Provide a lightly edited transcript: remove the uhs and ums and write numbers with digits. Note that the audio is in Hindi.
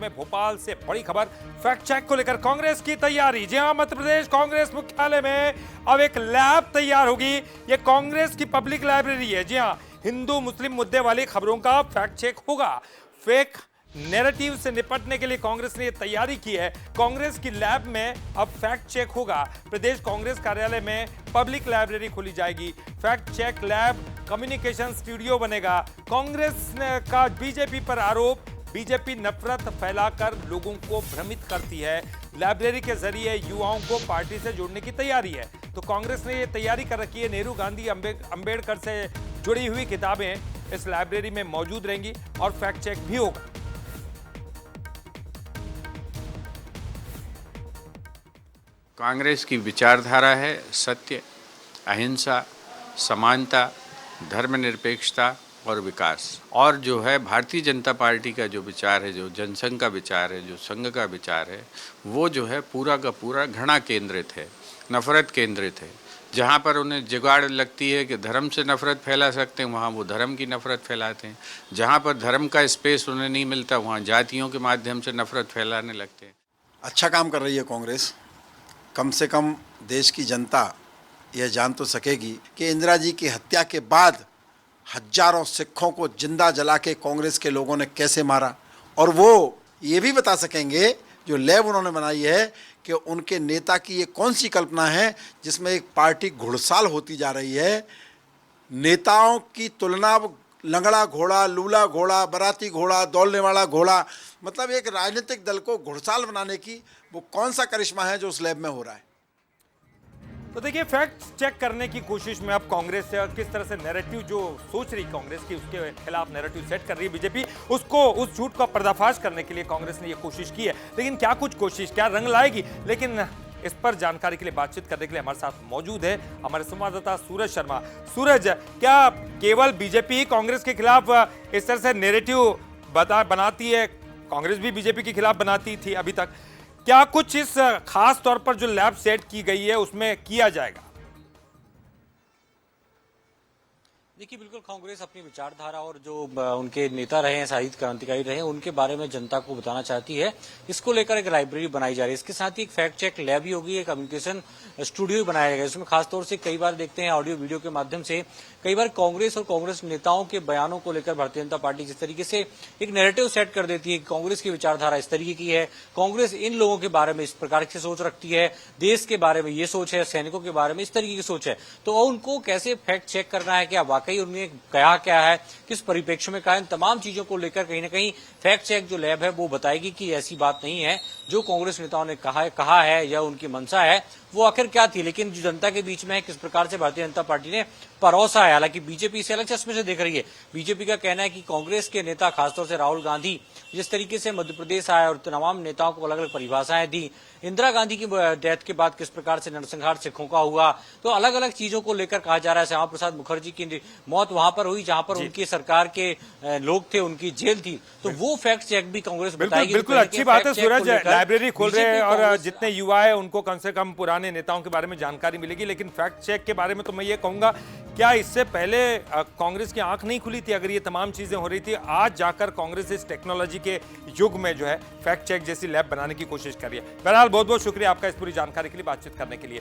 में भोपाल से बड़ी खबर फैक्ट चेक को लेकर कांग्रेस की तैयारी। जी हां, मध्य प्रदेश कांग्रेस मुख्यालय में अब एक लैब तैयार होगी। ये कांग्रेस की पब्लिक लाइब्रेरी है। जी हां, हिंदू मुस्लिम मुद्दे वाली खबरों का फैक्ट चेक होगा। फेक नैरेटिव से निपटने के लिए कांग्रेस ने यह तैयारी की है। कांग्रेस की लैब में अब फैक्ट चेक होगा। प्रदेश कांग्रेस कार्यालय में पब्लिक लाइब्रेरी खोली जाएगी। Fact check lab communication studio बनेगा। कांग्रेस का बीजेपी पर आरोप, बीजेपी नफरत फैलाकर लोगों को भ्रमित करती है। लाइब्रेरी के जरिए युवाओं को पार्टी से जोड़ने की तैयारी है। तो कांग्रेस ने यह तैयारी कर रखी है। नेहरू गांधी अंबेडकर से जुड़ी हुई किताबें इस लाइब्रेरी में मौजूद रहेंगी और फैक्ट चेक भी होगा। कांग्रेस की विचारधारा है सत्य, अहिंसा, समानता, धर्मनिरपेक्षता और विकास। और जो है भारतीय जनता पार्टी का जो विचार है, जो जनसंघ का विचार है, जो संघ का विचार है, वो जो है पूरा का पूरा घृणा केंद्रित है, नफरत केंद्रित है। जहाँ पर उन्हें जुगाड़ लगती है कि धर्म से नफरत फैला सकते हैं, वहाँ वो धर्म की नफरत फैलाते हैं। जहाँ पर धर्म का स्पेस उन्हें नहीं मिलता, वहाँ जातियों के माध्यम से नफरत फैलाने लगते हैं। अच्छा काम कर रही है कांग्रेस। कम से कम देश की जनता यह जान तो सकेगी कि इंदिरा जी की हत्या के बाद हजारों सिखों को जिंदा जला के कांग्रेस के लोगों ने कैसे मारा। और वो ये भी बता सकेंगे, जो लैब उन्होंने बनाई है, कि उनके नेता की ये कौन सी कल्पना है जिसमें एक पार्टी घुड़साल होती जा रही है। नेताओं की तुलना लंगड़ा घोड़ा, लूला घोड़ा, बराती घोड़ा, दौड़ने वाला घोड़ा, मतलब एक राजनीतिक दल को घुड़साल बनाने की वो कौन सा करिश्मा है जो उस लैब में हो रहा है। तो देखिए, फैक्ट चेक करने की कोशिश में अब कांग्रेस से किस तरह से नैरेटिव जो सोच रही कांग्रेस की, उसके खिलाफ नैरेटिव सेट कर रही है बीजेपी, उसको उस झूठ का पर्दाफाश करने के लिए कांग्रेस ने यह कोशिश की है। लेकिन क्या कुछ कोशिश क्या रंग लाएगी? लेकिन इस पर जानकारी के लिए बातचीत करने के लिए हमारे साथ मौजूद है हमारे संवाददाता सूरज शर्मा। सूरज, क्या केवल बीजेपी कांग्रेस के खिलाफ इस तरह से नैरेटिव बनाती है? कांग्रेस भी बीजेपी के खिलाफ बनाती थी अभी तक। क्या कुछ इस खास तौर पर जो लैब सेट की गई है उसमें किया जाएगा? देखिए, बिल्कुल कांग्रेस अपनी विचारधारा और जो उनके नेता रहे हैं, साहित्य क्रांतिकारी रहे हैं, उनके बारे में जनता को बताना चाहती है। इसको लेकर एक लाइब्रेरी बनाई जा रही है। इसके साथ ही एक फैक्ट चेक लैब भी होगी, एक कम्युनिकेशन स्टूडियो भी बनाया जाएगा। इसमें खासतौर से कई बार देखते हैं ऑडियो वीडियो के माध्यम से कई बार कांग्रेस और कांग्रेस नेताओं के बयानों को लेकर भारतीय जनता पार्टी जिस तरीके से एक नैरेटिव सेट कर देती है, कांग्रेस की विचारधारा इस तरीके की है, कांग्रेस इन लोगों के बारे में इस प्रकार की सोच रखती है, देश के बारे में ये सोच है, सैनिकों के बारे में इस तरीके की सोच है। तो उनको कैसे फैक्ट चेक करना है, क्या वाकई उन्हें कहा क्या है, किस परिप्रेक्ष्य में कहा, इन तमाम चीजों को लेकर कहीं ना कहीं फैक्ट चेक जो लैब है वो बताएगी कि ऐसी बात नहीं है जो कांग्रेस नेताओं ने कहा है या उनकी मंशा है वो आखिर क्या थी। लेकिन जो जनता के बीच में है, किस प्रकार से भारतीय जनता पार्टी ने परोसा है। हालांकि बीजेपी इसे अलग चश्मे से देख रही है। बीजेपी का कहना है कि कांग्रेस के नेता, खासतौर से राहुल गांधी, जिस तरीके से मध्य प्रदेश आए और तमाम नेताओं को अलग अलग परिभाषाएं दी, इंदिरा गांधी की डेथ के बाद किस प्रकार से नरसंहार सिखों का हुआ, तो अलग अलग चीजों को लेकर कहा जा रहा है। श्यामा प्रसाद मुखर्जी की मौत वहां पर हुई जहां पर उनकी सरकार के लोग थे, उनकी जेल थी। तो वो फैक्ट चेक भी कांग्रेस बताएगी। बिल्कुल अच्छी बात है सूरज, लाइब्रेरी खोल रहे हैं और जितने युवा है उनको कम से कम पुराने नेताओं के बारे में जानकारी मिलेगी। लेकिन फैक्ट चेक के बारे में तो मैं ये कहूंगा, क्या इससे पहले कांग्रेस की आंख नहीं खुली थी? अगर ये तमाम चीजें हो रही थी, आज जाकर कांग्रेस इस टेक्नोलॉजी के युग में जो है फैक्ट चेक जैसी लैब बनाने की कोशिश कर रही है। बहरहाल बहुत बहुत शुक्रिया आपका इस पूरी जानकारी के लिए, बातचीत करने के लिए।